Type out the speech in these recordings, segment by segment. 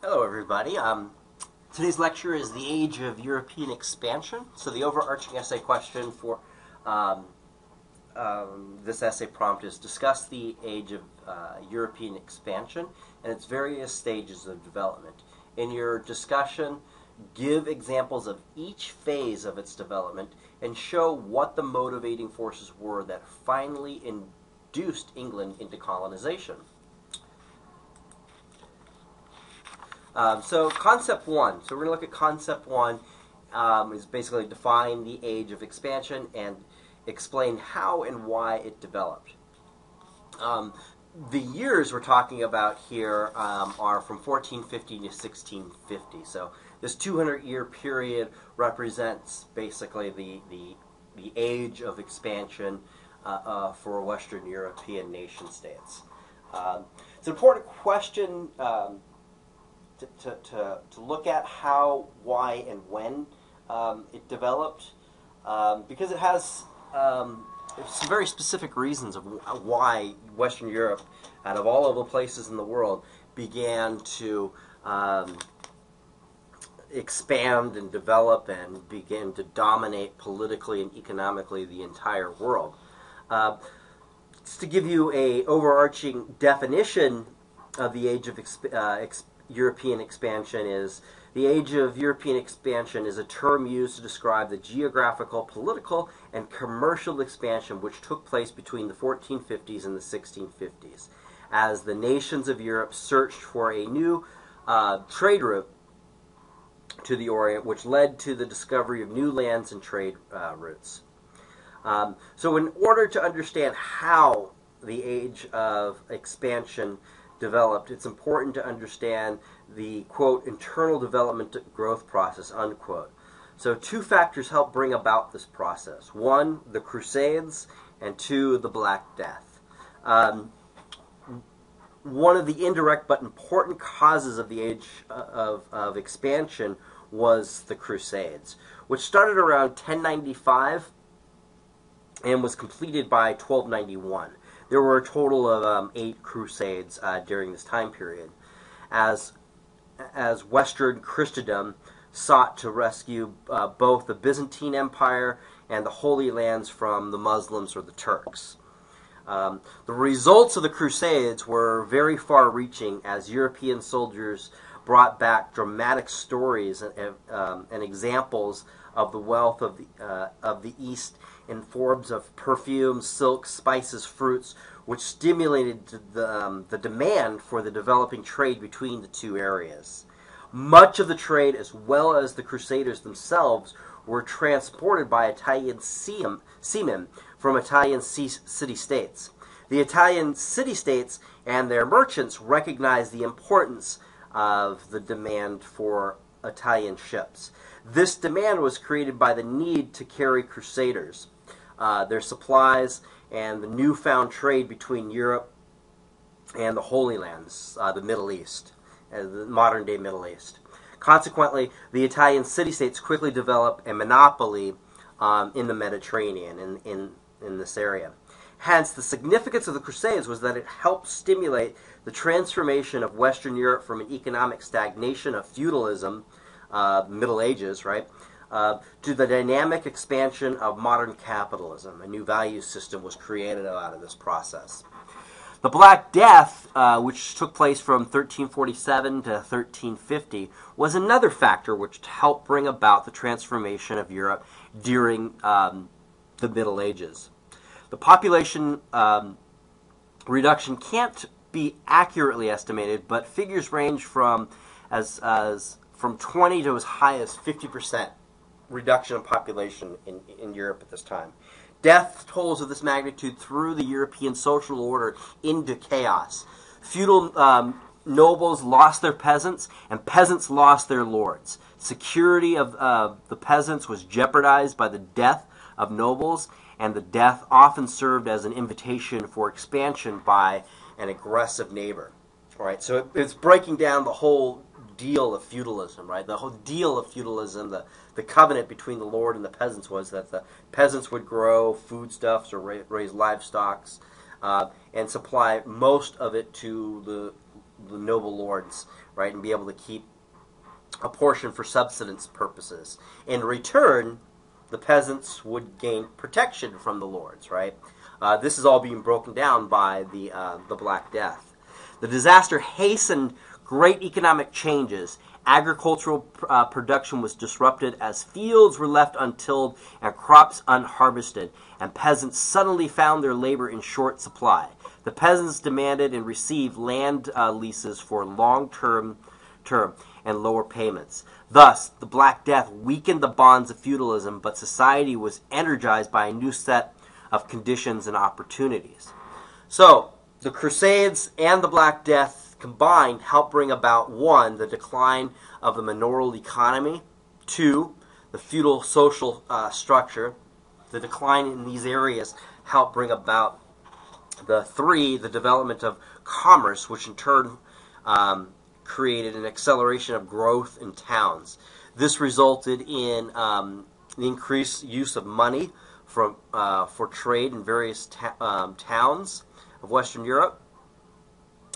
Hello, everybody. Today's lecture is the age of European expansion. So the overarching essay question for um, this essay prompt is discuss the age of European expansion and its various stages of development. In your discussion, give examples of each phase of its development and show what the motivating forces were that finally induced England into colonization. So concept one. So we're going to look at concept one. Is basically define the age of expansion and explain how and why it developed. The years we're talking about here are from 1450 to 1650. So this 200-year period represents basically the age of expansion for Western European nation states. It's an important question. To look at how, why, and when it developed, because it has some very specific reasons of why Western Europe, out of all of the places in the world, began to expand and develop and begin to dominate politically and economically the entire world. Just to give you a overarching definition of the age of European expansion is the age of European expansion is a term used to describe the geographical, political, and commercial expansion which took place between the 1450s and the 1650s, as the nations of Europe searched for a new trade route to the Orient, which led to the discovery of new lands and trade routes. So in order to understand how the age of expansion developed, it's important to understand the, quote, internal development growth process, unquote. So two factors help bring about this process. One, the Crusades, and two, the Black Death. One of the indirect but important causes of the age of expansion was the Crusades, which started around 1095 and was completed by 1291. There were a total of 8 crusades during this time period, as Western Christendom sought to rescue both the Byzantine Empire and the Holy Lands from the Muslims or the Turks. The results of the Crusades were very far-reaching, as European soldiers brought back dramatic stories and examples of the wealth of the East in forms of perfumes, silks, spices, fruits, which stimulated the demand for the developing trade between the two areas. Much of the trade, as well as the Crusaders themselves, were transported by Italian seamen from Italian city-states. The Italian city-states and their merchants recognized the importance of the demand for Italian ships. This demand was created by the need to carry Crusaders, their supplies, and the newfound trade between Europe and the Holy Lands, the Middle East, the modern-day Middle East. Consequently, the Italian city-states quickly developed a monopoly in the Mediterranean, in this area. Hence, the significance of the Crusades was that it helped stimulate the transformation of Western Europe from an economic stagnation of feudalism, Middle Ages, right, to the dynamic expansion of modern capitalism. A new value system was created out of this process. The Black Death, which took place from 1347 to 1350, was another factor which helped bring about the transformation of Europe during the Middle Ages. The population reduction can't be accurately estimated, but figures range from from 20 to as high as 50% reduction in population in Europe at this time. Death tolls of this magnitude threw the European social order into chaos. Feudal nobles lost their peasants, and peasants lost their lords. Security of the peasants was jeopardized by the death of nobles, and the death often served as an invitation for expansion by an aggressive neighbor. All right, so it's breaking down the whole deal of feudalism, right? The whole deal of feudalism, the covenant between the lord and the peasants was that the peasants would grow foodstuffs or raise livestock and supply most of it to the noble lords, right, and be able to keep a portion for subsistence purposes. In return, the peasants would gain protection from the lords, right? This is all being broken down by the Black Death. The disaster hastened great economic changes. Agricultural production was disrupted as fields were left untilled and crops unharvested, and peasants suddenly found their labor in short supply. The peasants demanded and received land leases for long-term and lower payments. Thus, the Black Death weakened the bonds of feudalism, but society was energized by a new set of conditions and opportunities. So, the Crusades and the Black Death combined helped bring about, 1, the decline of the manorial economy, 2, the feudal social structure. The decline in these areas helped bring about, 3, the development of commerce, which in turn created an acceleration of growth in towns. This resulted in the increased use of money for trade in various towns of Western Europe.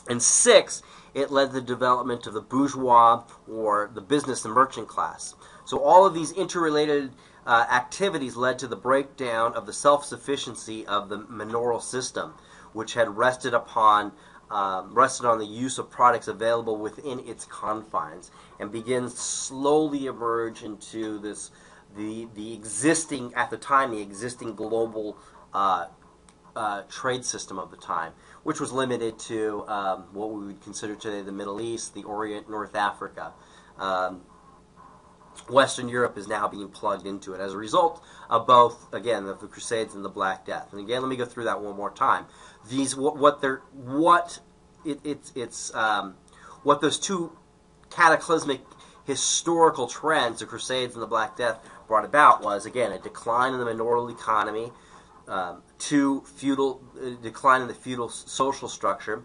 And 6, it led to the development of the bourgeois, or the business and merchant class. So all of these interrelated activities led to the breakdown of the self-sufficiency of the manorial system, which had rested on the use of products available within its confines, and begins to slowly emerge into the existing, at the time, the existing global trade system of the time, which was limited to what we would consider today the Middle East, the Orient, North Africa. Western Europe is now being plugged into it as a result of both, again, the Crusades and the Black Death. And again, let me go through that one more time. What those two cataclysmic historical trends, the Crusades and the Black Death, brought about was, again, a decline in the manorial economy, 2, decline in the feudal social structure.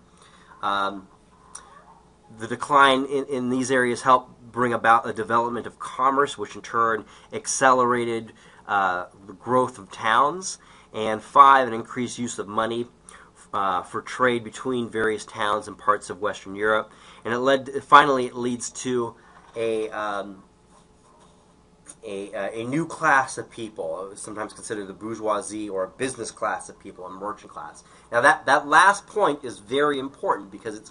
The decline in these areas helped bring about a development of commerce, which in turn accelerated the growth of towns. And 5, an increased use of money for trade between various towns and parts of Western Europe. And it leads to a new class of people, sometimes considered the bourgeoisie, or a business class of people, a merchant class. Now that last point is very important, because it's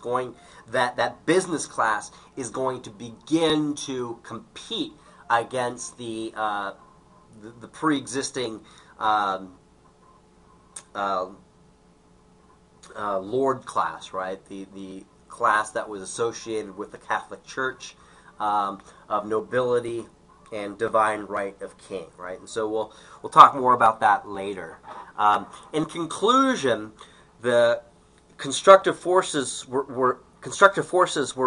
that business class is going to begin to compete against the pre-existing lord class, right? The class that was associated with the Catholic Church, of nobility and divine right of king, right? And so we'll talk more about that later. In conclusion, the constructive forces were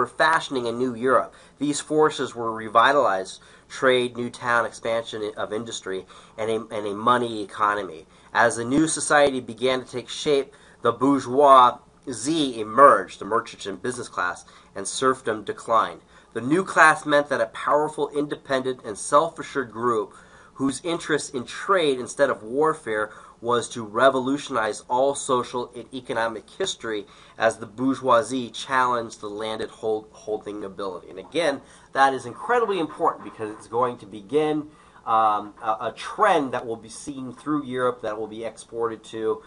fashioning a new Europe. These forces were revitalized trade, new town expansion of industry, and a money economy. As the new society began to take shape, the bourgeoisie emerged, the merchant and business class, and serfdom declined. The new class meant that a powerful, independent, and self-assured group whose interest in trade instead of warfare was to revolutionize all social and economic history as the bourgeoisie challenged the landed holding nobility. And again, that is incredibly important, because it's going to begin a trend that will be seen through Europe, that will be exported to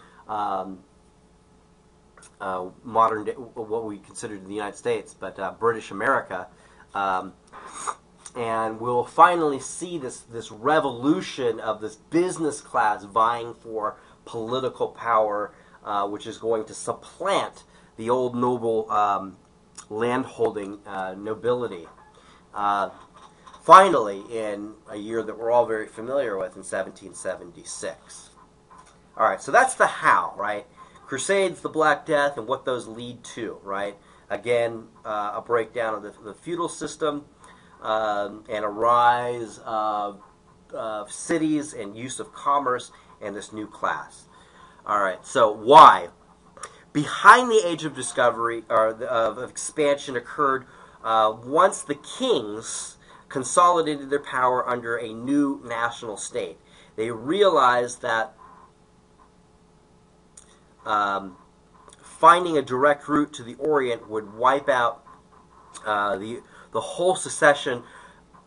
modern day, what we consider the United States, but British America. And we'll finally see this revolution of this business class vying for political power, which is going to supplant the old noble landholding nobility. Finally, in a year that we're all very familiar with, in 1776. All right, so that's the how, right? Crusades, the Black Death, and what those lead to, right? Again, a breakdown of the feudal system, and a rise of cities and use of commerce and this new class. All right, so why? Behind the Age of Discovery, or of expansion, occurred once the kings consolidated their power under a new national state. They realized that finding a direct route to the Orient would wipe out the whole succession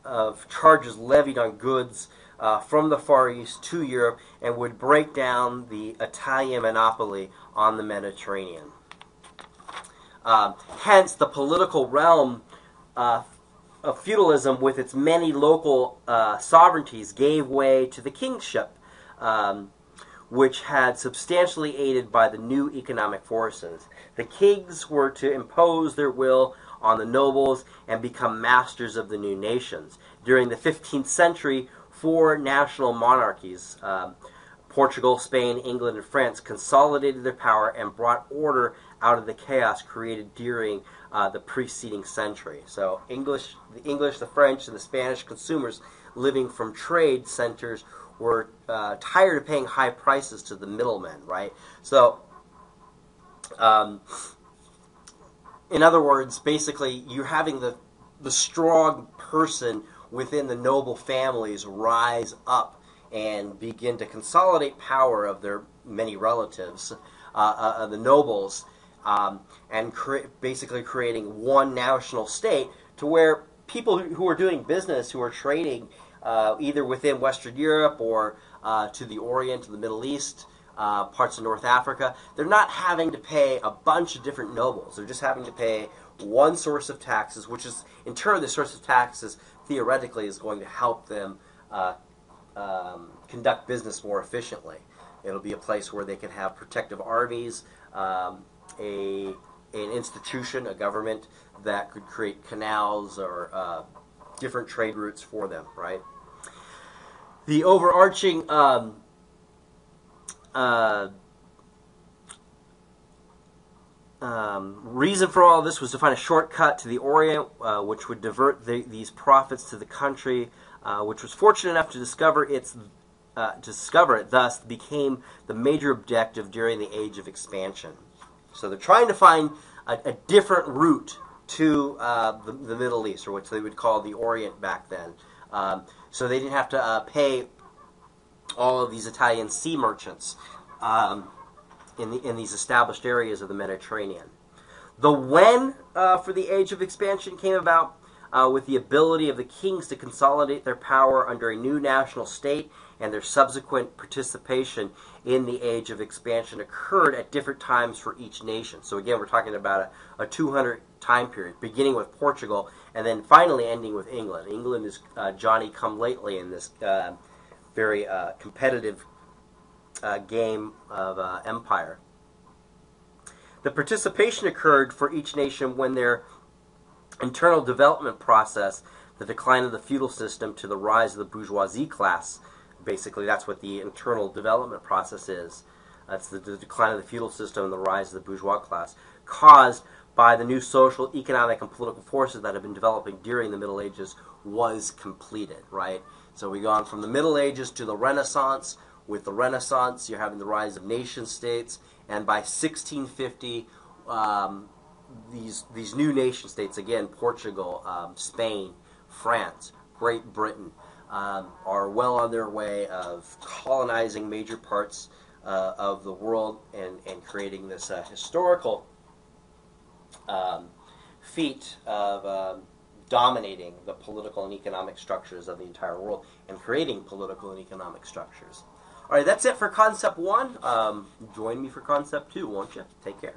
of charges levied on goods from the Far East to Europe, and would break down the Italian monopoly on the Mediterranean. Hence, the political realm of feudalism, with its many local sovereignties, gave way to the kingship, which had substantially aided by the new economic forces. The kings were to impose their will on the nobles and become masters of the new nations. During the 15th century, 4 national monarchies, Portugal, Spain, England, and France, consolidated their power and brought order out of the chaos created during the preceding century. So the English, the French, and the Spanish consumers living from trade centers were tired of paying high prices to the middlemen, right? So, in other words, basically, you're having the strong person within the noble families rise up and begin to consolidate power of their many relatives, the nobles, and basically creating one national state to where people who are doing business, who are trading either within Western Europe or to the Orient, to the Middle East, parts of North Africa, they're not having to pay a bunch of different nobles. They're just having to pay one source of taxes, which is, in turn, the source of taxes theoretically is going to help them conduct business more efficiently. It'll be a place where they can have protective armies, an institution, a government that could create canals or different trade routes for them, right? The overarching reason for all this was to find a shortcut to the Orient, which would divert these profits to the country, which was fortunate enough to discover it. Thus, became the major objective during the Age of Expansion. So they're trying to find a different route to the Middle East, or what they would call the Orient back then. So they didn't have to pay all of these Italian sea merchants in these established areas of the Mediterranean. The when for the Age of Expansion came about with the ability of the kings to consolidate their power under a new national state, and their subsequent participation in the Age of Expansion occurred at different times for each nation. So again, we're talking about a 200 time period, beginning with Portugal and then finally ending with England. England is Johnny-come-lately in this very competitive game of empire. The participation occurred for each nation when their internal development process, the decline of the feudal system to the rise of the bourgeoisie class, basically that's what the internal development process is. That's the decline of the feudal system and the rise of the bourgeois class, caused by the new social, economic, and political forces that have been developing during the Middle Ages, was completed, right? So we've gone from the Middle Ages to the Renaissance. With the Renaissance, you're having the rise of nation-states, and by 1650, these new nation-states, again, Portugal, Spain, France, Great Britain, are well on their way of colonizing major parts of the world and creating this historical feat of dominating the political and economic structures of the entire world and creating political and economic structures. All right, that's it for Concept 1. Join me for Concept 2, won't you? Take care.